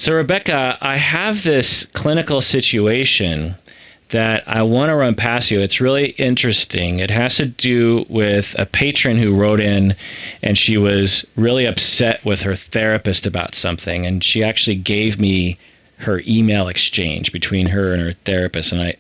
So, Rebecca, I have this clinical situation that I want to run past you. It's really interesting. It has to do with a patron who wrote in, and she was really upset with her therapist about something, and she actually gave me her email exchange between her and her therapist, and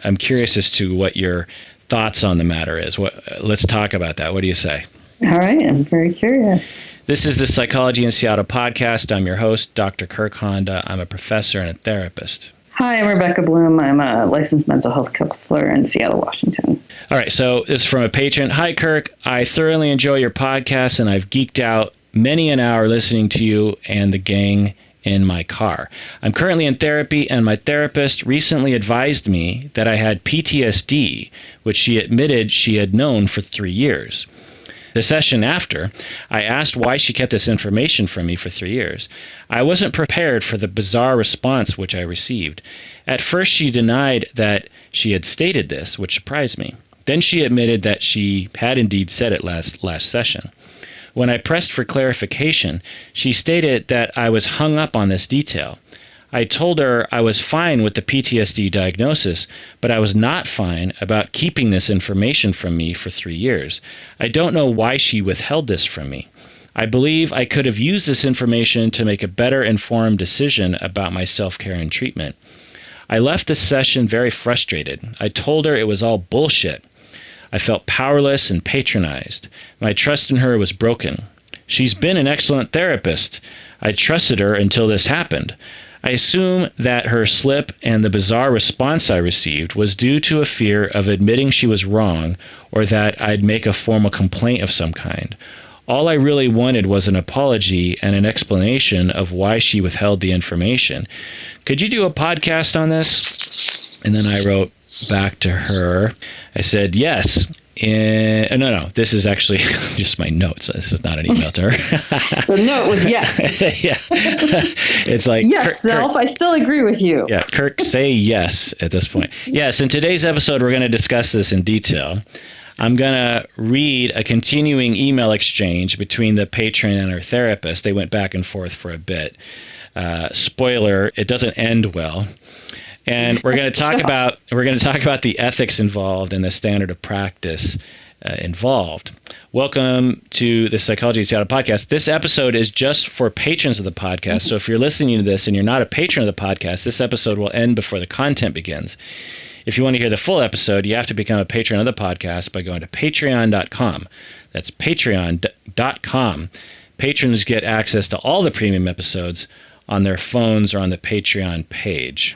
I'm curious as to what your thoughts on the matter is. Let's talk about that. What do you say? All right, I'm very curious. This is the Psychology in Seattle podcast. I'm your host, Dr. Kirk Honda. I'm a professor and a therapist. Hi, I'm Rebecca Bloom. I'm a licensed mental health counselor in Seattle, Washington. All right, so this is from a patron. Hi, Kirk. I thoroughly enjoy your podcast, and I've geeked out many an hour listening to you and the gang in my car. I'm currently in therapy, and my therapist recently advised me that I had PTSD, which she admitted she had known for 3 years. The session after, I asked why she kept this information from me for 3 years. I wasn't prepared for the bizarre response which I received. At first, she denied that she had stated this, which surprised me. Then she admitted that she had indeed said it last session. When I pressed for clarification, she stated that I was hung up on this detail. I told her I was fine with the PTSD diagnosis, but I was not fine about keeping this information from me for 3 years. I don't know why she withheld this from me. I believe I could have used this information to make a better informed decision about my self-care and treatment. I left this session very frustrated. I told her it was all bullshit. I felt powerless and patronized. My trust in her was broken. She's been an excellent therapist. I trusted her until this happened. I assume that her slip and the bizarre response I received was due to a fear of admitting she was wrong or that I'd make a formal complaint of some kind. All I really wanted was an apology and an explanation of why she withheld the information. Could you do a podcast on this? And then I wrote back to her. I said, yes. No, this is actually just my notes. This is not an email to her. The note was yes. Yeah. It's like, yes, Kirk, I still agree with you. Yeah, Kirk, say yes at this point. Yes, in today's episode, we're going to discuss this in detail. I'm going to read a continuing email exchange between the patron and her therapist. They went back and forth for a bit. Spoiler, it doesn't end well. And we're going to talk about the ethics involved and the standard of practice involved. Welcome to the Psychology in Seattle podcast. This episode is just for patrons of the podcast. So if you're listening to this and you're not a patron of the podcast, this episode will end before the content begins. If you want to hear the full episode, you have to become a patron of the podcast by going to patreon.com. That's patreon.com. Patrons get access to all the premium episodes on their phones or on the Patreon page.